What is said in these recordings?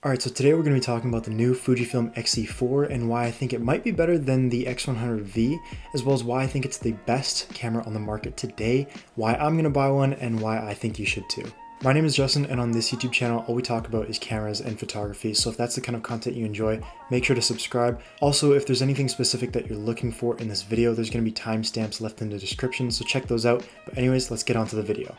Alright, so today we're going to be talking about the new Fujifilm X-E4 and why I think it might be better than the X100V, as well as why I think it's the best camera on the market today, why I'm going to buy one, and why I think you should too. My name is Justin, and on this YouTube channel, all we talk about is cameras and photography, so if that's the kind of content you enjoy, make sure to subscribe. Also, if there's anything specific that you're looking for in this video, there's going to be timestamps left in the description, so check those out. But anyways, let's get on to the video.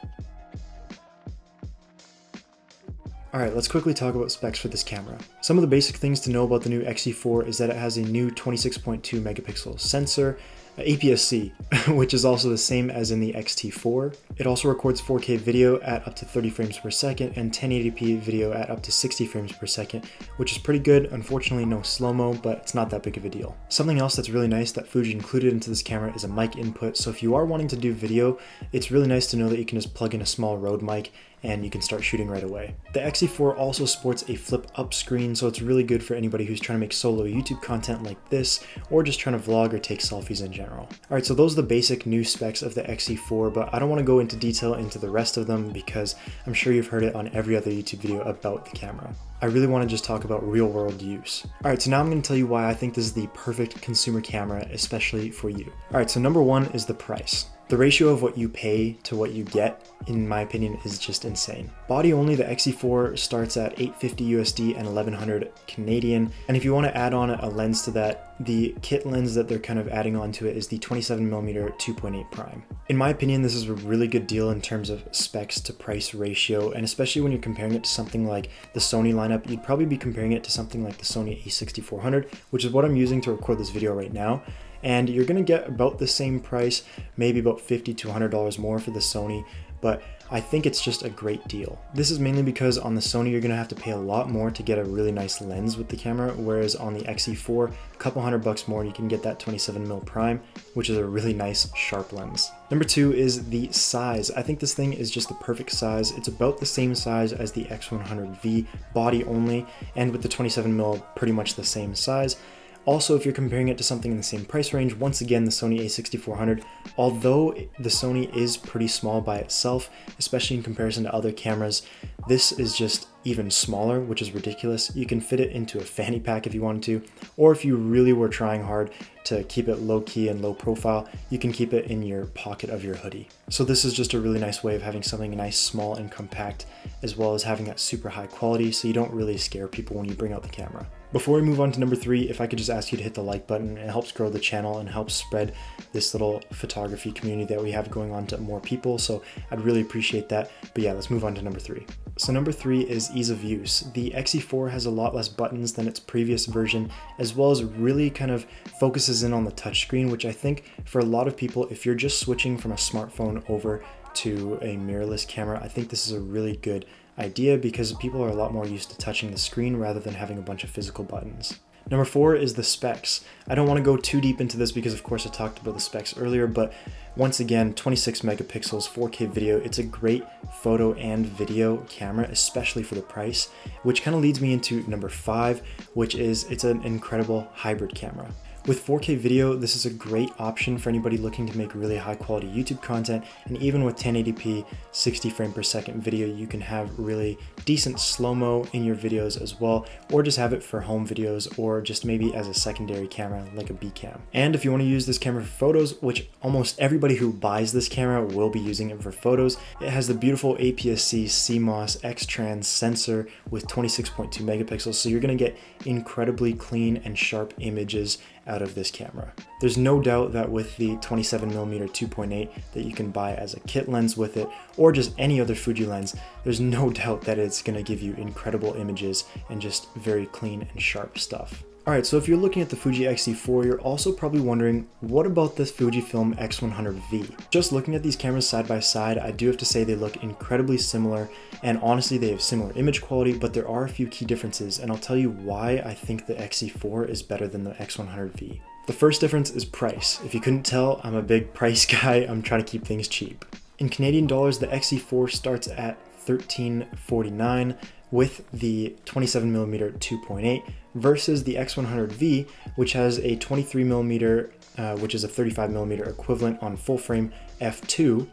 Alright, let's quickly talk about specs for this camera. Some of the basic things to know about the new X-E4 is that it has a new 26.2 megapixel sensor, APS-C, which is also the same as in the X-T4. It also records 4K video at up to 30 frames per second and 1080p video at up to 60 frames per second, which is pretty good. Unfortunately, no slow-mo, but it's not that big of a deal. Something else that's really nice that Fuji included into this camera is a mic input, so if you are wanting to do video, it's really nice to know that you can just plug in a small Rode mic and you can start shooting right away. The X-E4 also sports a flip-up screen, so it's really good for anybody who's trying to make solo YouTube content like this, or just trying to vlog or take selfies in general. Alright, so those are the basic new specs of the X-E4, but I don't want to go into detail into the rest of them because I'm sure you've heard it on every other YouTube video about the camera. I really want to just talk about real-world use. Alright, so now I'm going to tell you why I think this is the perfect consumer camera, especially for you. Alright, so number one is the price. The ratio of what you pay to what you get, in my opinion, is just insane. Body only, the X-E4 starts at $850 USD and 1100 Canadian. And if you want to add on a lens to that, the kit lens that they're kind of adding on to it is the 27mm 2.8 prime. In my opinion, this is a really good deal in terms of specs to price ratio, and especially when you're comparing it to something like the Sony lineup, you'd probably be comparing it to something like the Sony a6400, which is what I'm using to record this video right now. And you're going to get about the same price, maybe about $50 to $100 more for the Sony, but I think it's just a great deal. This is mainly because on the Sony you're going to have to pay a lot more to get a really nice lens with the camera, whereas on the X-E4, a couple $100 more and you can get that 27mm prime, which is a really nice sharp lens. Number two is the size. I think this thing is just the perfect size. It's about the same size as the X100V, body only, and with the 27mm pretty much the same size. Also, if you're comparing it to something in the same price range, once again, the Sony a6400, although the Sony is pretty small by itself, especially in comparison to other cameras, this is just even smaller, which is ridiculous. You can fit it into a fanny pack if you wanted to, or if you really were trying hard to keep it low key and low profile, you can keep it in your pocket of your hoodie. So this is just a really nice way of having something nice, small, and compact, as well as having that super high quality, so you don't really scare people when you bring out the camera. Before we move on to number three, if I could just ask you to hit the like button, it helps grow the channel and helps spread this little photography community that we have going on to more people, so I'd really appreciate that. But yeah, let's move on to number three. So number three is ease of use. The X-E4 has a lot less buttons than its previous version, as well as really kind of focuses in on the touchscreen, which I think for a lot of people, if you're just switching from a smartphone over to a mirrorless camera, I think this is a really good idea because people are a lot more used to touching the screen rather than having a bunch of physical buttons. Number four is the specs. I don't want to go too deep into this because of course I talked about the specs earlier, but once again, 26 megapixels, 4K video, it's a great photo and video camera, especially for the price, which kind of leads me into number five, which is it's an incredible hybrid camera. With 4K video, this is a great option for anybody looking to make really high quality YouTube content, and even with 1080p 60 frame per second video, you can have really decent slow-mo in your videos as well, or just have it for home videos, or just maybe as a secondary camera like a B cam. And if you want to use this camera for photos, which almost everybody who buys this camera will be using it for photos, it has the beautiful APS-C CMOS X-Trans sensor with 26.2 megapixels, so you're going to get incredibly clean and sharp images out of this camera. There's no doubt that with the 27mm 2.8 that you can buy as a kit lens with it, or just any other Fuji lens, there's no doubt that it's going to give you incredible images and just very clean and sharp stuff. Alright, so if you're looking at the Fuji X-E4, you're also probably wondering, what about this Fujifilm X100V? Just looking at these cameras side by side, I do have to say they look incredibly similar, and honestly they have similar image quality, but there are a few key differences, and I'll tell you why I think the X-E4 is better than the X100V. The first difference is price. If you couldn't tell, I'm a big price guy, I'm trying to keep things cheap. In Canadian dollars, the X-E4 starts at $1349 with the 27mm 2.8 versus the X100V, which has a 23mm, which is a 35mm equivalent on full frame f2.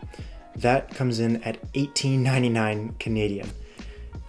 That comes in at $1899 Canadian.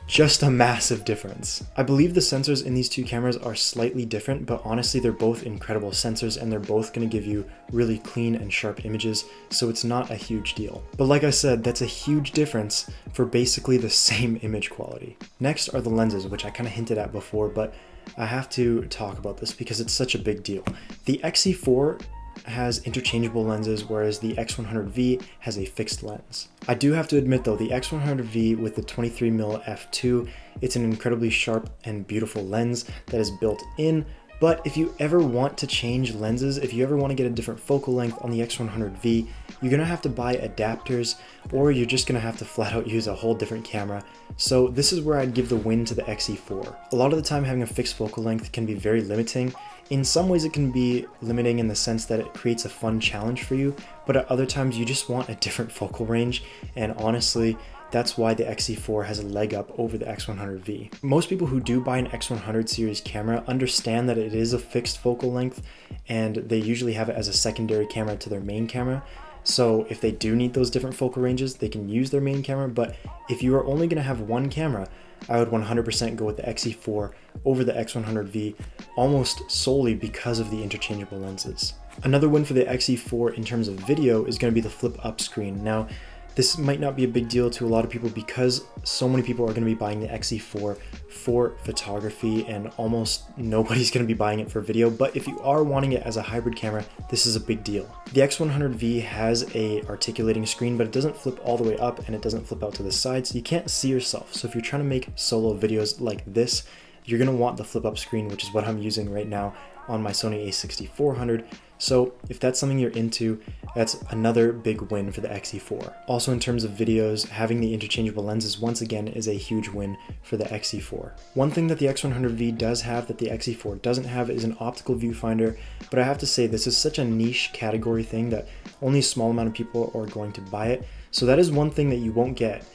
just a massive difference. I believe the sensors in these two cameras are slightly different, but honestly they're both incredible sensors and they're both going to give you really clean and sharp images, so it's not a huge deal. But like I said, that's a huge difference for basically the same image quality. Next are the lenses, which I kind of hinted at before, but I have to talk about this because it's such a big deal. The X-E4 has interchangeable lenses, whereas the X100V has a fixed lens. I do have to admit though, the X100V with the 23mm f2, it's an incredibly sharp and beautiful lens that is built in, but if you ever want to change lenses, if you ever want to get a different focal length on the X100V, you're gonna have to buy adapters, or you're just gonna have to flat out use a whole different camera. So this is where I'd give the win to the X-E4. A lot of the time having a fixed focal length can be very limiting. In some ways it can be limiting in the sense that it creates a fun challenge for you, but at other times you just want a different focal range, and honestly, that's why the X-E4 has a leg up over the X100V. Most people who do buy an X100 series camera understand that it is a fixed focal length, and they usually have it as a secondary camera to their main camera. So if they do need those different focal ranges, they can use their main camera, but if you are only going to have one camera, I would 100% go with the X-E4 over the X100V, almost solely because of the interchangeable lenses. Another win for the X-E4 in terms of video is going to be the flip up screen. Now, this might not be a big deal to a lot of people because so many people are going to be buying the X-E4 for photography and almost nobody's going to be buying it for video, but if you are wanting it as a hybrid camera, this is a big deal. The X100V has a articulating screen, but it doesn't flip all the way up and it doesn't flip out to the side, so you can't see yourself. So if you're trying to make solo videos like this, you're going to want the flip up screen, which is what I'm using right now on my Sony a6400. So if that's something you're into, that's another big win for the X-E4. Also in terms of videos, having the interchangeable lenses once again is a huge win for the X-E4. One thing that the X100V does have that the X-E4 doesn't have is an optical viewfinder, but I have to say this is such a niche category thing that only a small amount of people are going to buy it. So that is one thing that you won't get,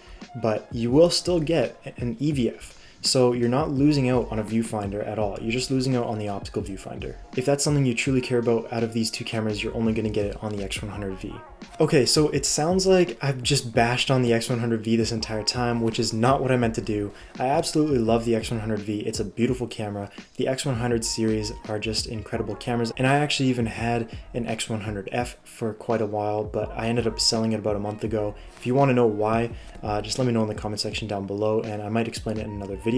but you will still get an EVF. So you're not losing out on a viewfinder at all, you're just losing out on the optical viewfinder. If that's something you truly care about out of these two cameras, you're only going to get it on the X100V. Okay, so it sounds like I've just bashed on the X100V this entire time, which is not what I meant to do. I absolutely love the X100V, it's a beautiful camera. The X100 series are just incredible cameras, and I actually even had an X100F for quite a while, but I ended up selling it about a month ago. If you want to know why, just let me know in the comment section down below, and I might explain it in another video.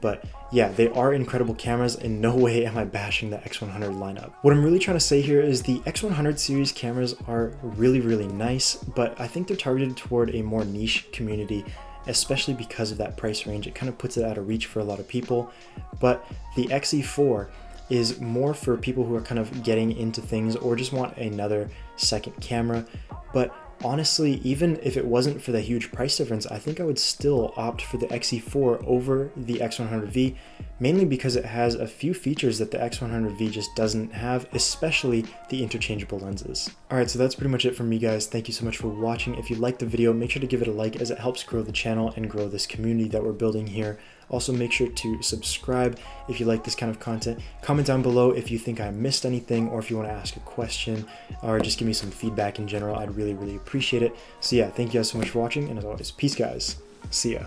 But yeah, they are incredible cameras. In no way am I bashing the X100 lineup. What I'm really trying to say here is the X100 series cameras are really nice, but I think they're targeted toward a more niche community, especially because of that price range. It kind of puts it out of reach for a lot of people. But the X-E4 is more for people who are kind of getting into things or just want another second camera. But honestly, even if it wasn't for the huge price difference, I think I would still opt for the X-E4 over the X100V, mainly because it has a few features that the X100V just doesn't have, especially the interchangeable lenses. Alright, so that's pretty much it from me, guys. Thank you so much for watching. If you liked the video, make sure to give it a like as it helps grow the channel and grow this community that we're building here. Also, make sure to subscribe if you like this kind of content. Comment down below if you think I missed anything, or if you want to ask a question, or just give me some feedback in general. I'd really appreciate it. So yeah, thank you guys so much for watching, and as always, peace guys. See ya.